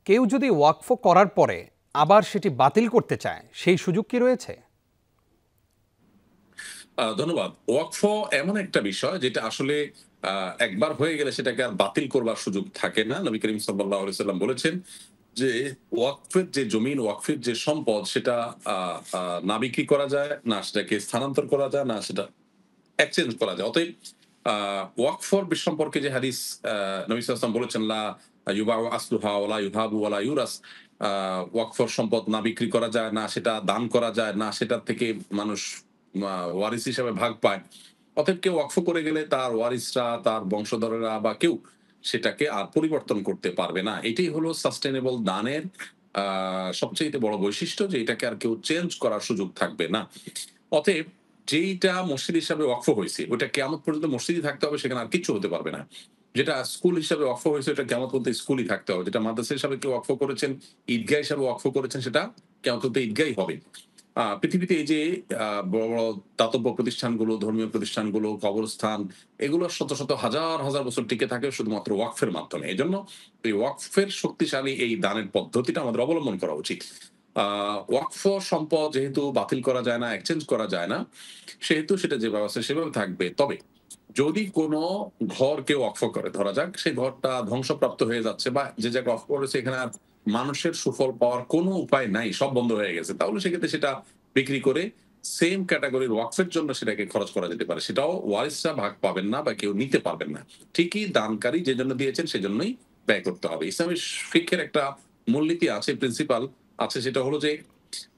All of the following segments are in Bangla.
কেউ যদি ওয়াকফ করার পরে আবার সেটি বাতিল করতে চায় সেই সুযোগ কি রয়েছে? ধন্যবাদ। ওয়াকফ এমন একটা বিষয় যেটা আসলে একবার হয়ে গেলে সেটাকে আর বাতিল করবার সুযোগ থাকে না। নবী করিম সাল্লাল্লাহু আলাইহি ওয়াসাল্লাম বলেছেন যে ওয়াকফের যে জমিন, ওয়াকফের যে সম্পদ সেটা আ আ না বিক্রি করা যায়, না সেটাকে স্থানান্তর করা যায়, না সেটা এক্সচেঞ্জ করা যায়। অতএব আ ওয়াকফর সম্পর্কে যে হাদিস নবী সাল্লাল্লাহু আলাইহি ওয়াসাল্লাম বলেছেন, লা ইউবাউ আসলুহা ওয়ালা ইউহাবু ওয়ালা ইউরাস। আ ওয়াকফর সম্পদ না বিক্রি করা যায়, না সেটা দান করা যায়, না সেটার থেকে মানুষ ওয়ারিস হিসেবে ভাগ পায়। অতএব কেউ ওয়াকফ করে গেলে তার ওয়ারিসরা, তার বংশধরেরা বা কেউ সেটাকে আর পরিবর্তন করতে পারবে না। এটাই হলো সাস্টেইনেবল দানের আ সবচাইতে বড় বৈশিষ্ট্য, যে এটাকে আর কেউ চেঞ্জ করার সুযোগ থাকবে না। অতএব যেইটা মসজিদ হিসাবে ওয়াকফ হইছে, ওইটা কিয়ামত পর্যন্ত মসজিদই থাকতে হবে, সেখানে আর কিচ্ছু হতে পারবে না। যেটা স্কুল হিসাবে ওয়াকফ হয়েছে, ওটা কিয়ামত পর্যন্ত স্কুলই থাকতে হবে। যেটা মাদ্রাসা হিসাবে কেউ ওয়াকফ করেছেন, ঈদগাহ হিসাবে ওয়াকফ করেছেন, সেটা কিয়ামত পর্যন্ত ঈদগাহই হবে। পৃথিবীতে এই যে বড়, বড় দাতব্য প্রতিষ্ঠানগুলো, ধর্মীয় প্রতিষ্ঠানগুলো, কবরস্থান, এগুলো শত, শত হাজার, হাজার বছর টিকে থাকে শুধুমাত্র ওয়াকফের মাধ্যমে। এজন্য এই ওয়াকফের শক্তিশালী এই দানের পদ্ধতিটা আমাদের অবলম্বন করা উচিত। ওয়াকফ সম্পদ যেহেতু বাতিল করা যায় না, এক্সচেঞ্জ করা যায় না, সেহেতু সেটা যেভাবে আছে সেভাবে থাকবে। তবে যদি কোনো ঘর কেউ ওয়াকফ করে, ধরা যাক সেই ঘরটা ধ্বংসপ্রাপ্ত হয়ে যাচ্ছে, বা যে জায়গায় ওয়াকফ করেছে এখানে আর মানুষের সুফল পাওয়ার কোনো উপায় নাই, সব বন্ধ হয়ে গেছে, তাহলে সেক্ষেত্রে সেটা বিক্রি করে সেম ক্যাটাগরির ওয়াকফের জন্য সেটাকে খরচ করা যেতে পারে। সেটাও ওয়ারিসরা ভাগ পাবেন না বা কেউ নিতে পারবেন না। ঠিকই দানকারী যে জন্য দিয়েছেন সেজন্যই ব্যয় করতে হবে। ইসলামী ফিকহের একটা মূলনীতি আছে, প্রিন্সিপাল আছে, সেটা হলো যে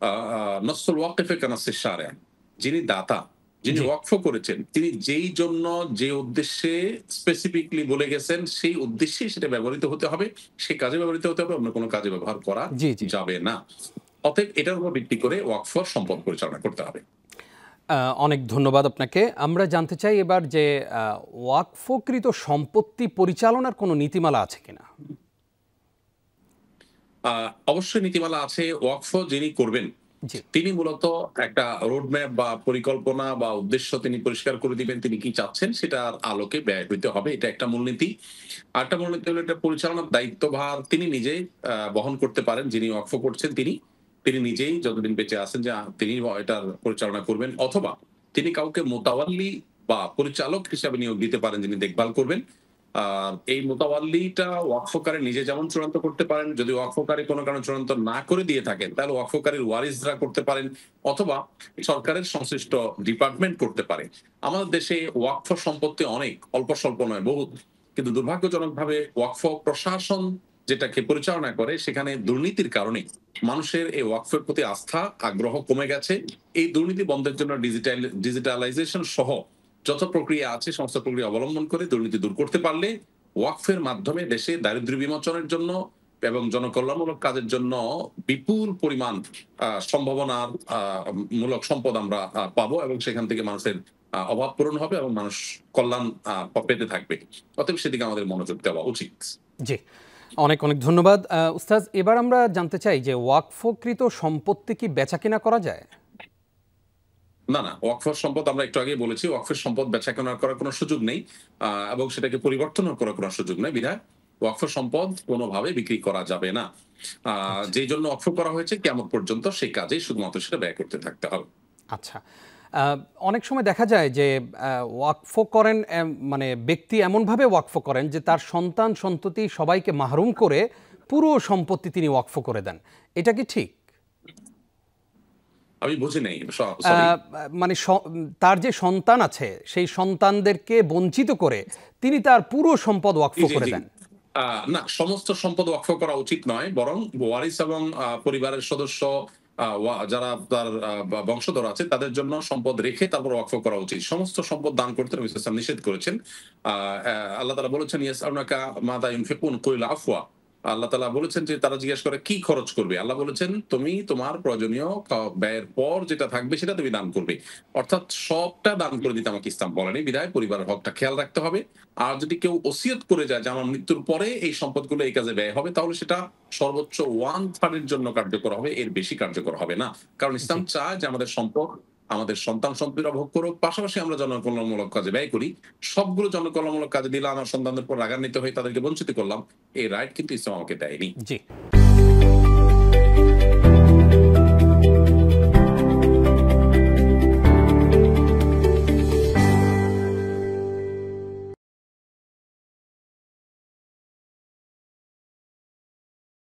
আ আ নসুল ওয়াকিফে কানাসিস শারিয়া। যিনি দাতা, যিনি জি। ওয়াকফ করেছেন, তিনি যেই জন্য যে উদ্দেশ্যে স্পেসিফিকলি বলে গেছেন, সেই উদ্দেশ্যেই সেটা ব্যবহৃত হতে হবে। সেই কাজে ব্যবহৃত হতে হবে, অন্য কোনো কাজে ব্যবহার করা জি, জি। যাবে না। অতএব এটার উপর ভিত্তি করে ওয়াকফ সম্পদ পরিচালনা করতে হবে। আ অনেক ধন্যবাদ আপনাকে। আমরা জানতে চাই এবার যে ওয়াকফকৃত সম্পত্তি পরিচালনার কোনো নীতিমালা আছে কিনা? আ অবশ্যই নীতিমালা আছে। ওয়াকফ যিনি করবেন, জি। তিনি মূলত একটা রোডম্যাপ বা পরিকল্পনা বা উদ্দেশ্য তিনি পরিষ্কার করে দিবেন, তিনি কি চাচ্ছেন সেটার আলোকে ব্যয় হইতে হবে। এটা একটা মূলনীতি। আরেকটা মূলনীতি হলো, এটা পরিচালনার দায়িত্বভার তিনি নিজেই বহন করতে পারেন। যিনি ওয়াকফ করছেন তিনি নিজেই যতদিন বেঁচে আছেন যে তিনি এটার পরিচালনা করবেন, অথবা তিনি কাউকে মোতাওয়াল্লি বা পরিচালক হিসাবে নিয়োগ দিতে পারেন, যিনি দেখভাল করবেন। এই মোতাওয়াল্লিটা ওয়াকফকারী নিজে যেমন চূড়ান্ত করতে পারেন, যদি ওয়াকফকারী কোনো কারণে চূড়ান্ত না করে দিয়ে থাকেন, তাহলে ওয়াকফকারীর ওয়ারিসরা করতে পারেন, অথবা সরকারের সংশ্লিষ্ট ডিপার্টমেন্ট করতে পারে। আমাদের দেশে ওয়াকফ সম্পত্তি অনেক, অল্প স্বল্প নয়, বহুত। কিন্তু দুর্ভাগ্যজনকভাবে ওয়াকফ প্রশাসন যেটাকে পরিচালনা করে, সেখানে দুর্নীতির কারণে মানুষের এই ওয়াকফের প্রতি আস্থা, আগ্রহ কমে গেছে। এই দুর্নীতি বন্ধের জন্য ডিজিটালাইজেশন সহ যত প্রক্রিয়া আছে, সমস্ত প্রক্রিয়া অবলম্বন করে দুর্নীতি দূর করতে পারলে ওয়াকফের মাধ্যমে দেশে দারিদ্র্য বিমোচনের জন্য এবং জনকল্যাণমূলক কাজের জন্য বিপুল পরিমাণ সম্ভাবনার মূলক সম্পদ আমরা পাবো, এবং সেখান থেকে মানুষের অভাব পূরণ হবে এবং মানুষ কল্যাণ পেতে থাকবে। অতএব সেদিকে আমাদের মনোযোগ দেওয়া উচিত। জি। অনেক, অনেক ধন্যবাদ। উস্তাজ, এবার আমরা জানতে চাই যে ওয়াকফকৃত সম্পত্তি কি বেচাকেনা করা যায়? না, না। ওয়াকফের সম্পদ আমরা একটু আগেই বলেছি, ওয়াকফের সম্পদ বেচাকেনা করার কোনো সুযোগ নেই। এবং সেটাকে পরিবর্তনও করার কোনো সুযোগ নেই। বিধায় ওয়াকফের সম্পদ কোনোভাবে বিক্রি করা যাবে না। আচ্ছা, যেই জন্য ওয়াকফ করা হয়েছে, কিয়ামত পর্যন্ত সেই কাজেই শুধুমাত্র সেটা ব্যয় করতে থাকতে হবে। আচ্ছা। আ অনেক সময় দেখা যায় যে ওয়াকফ করেন, মানে ব্যক্তি এমনভাবে ওয়াকফ করেন যে তার সন্তান-সন্ততি সবাইকে মাহরুম করে পুরো সম্পত্তি তিনি ওয়াকফ করে দেন। এটা কি ঠিক? আমি বুঝি নাই। আ সরি। মানে তার যে সন্তান আছে, সেই সন্তানদেরকে বঞ্চিত করে তিনি তার পুরো সম্পদ ওয়াকফ জি, জি, করে জি। দেন। আ না, সমস্ত সম্পদ ওয়াকফ করা উচিত নয়। বরং ওয়ারিস এবং পরিবারের সদস্য, যারা তার বংশধর আছে, তাদের জন্য সম্পদ রেখে তারপর ওয়াকফ করা উচিত। সমস্ত সম্পদ দান করতে নবী সাল্লাল্লাহু আলাইহি ওয়াসাল্লাম নিষেধ করেছেন। আ আ আল্লাহ তাআলা বলেছেন, ইয়াসআলুনাকা মাযা ইউনফিকুন কুল আফওয়া। আল্লাহ তাআলা বলেছেন যে তারা জিজ্ঞেস করে কি খরচ করবে? আল্লাহ বলেছেন, তুমি তোমার প্রয়োজনীয় ব্যয়ের পর যেটা থাকবে সেটা তুমি দান করবে। অর্থাৎ সবটা দান করে দিতে আমাকে ইসলাম বলেনি। বিধায় পরিবারের হকটা খেয়াল রাখতে হবে। আর যদি কেউ ওসিয়ত করে যায় যে আমার মৃত্যুর পরে এই সম্পদগুলো এই কাজে ব্যয় হবে, তাহলে সেটা সর্বোচ্চ 1/3 এর জন্য কার্যকর হবে, এর বেশি কার্যকর হবে না। কারণ জি। ইসলাম চায় যে আমাদের সম্পদ আমাদের সন্তান-সন্ততিরা ভোগ করুক, পাশাপাশি আমরা জনকল্যাণমূলক কাজে ব্যয় করি। সবগুলো জনকল্যাণমূলক কাজে দিলে আমার সন্তানদের উপর রাগান্বিত হয়ে তাদেরকে বঞ্চিত করলাম, এই রাইট কিন্তু ইসলাম আমাকে দেয়নি। জি।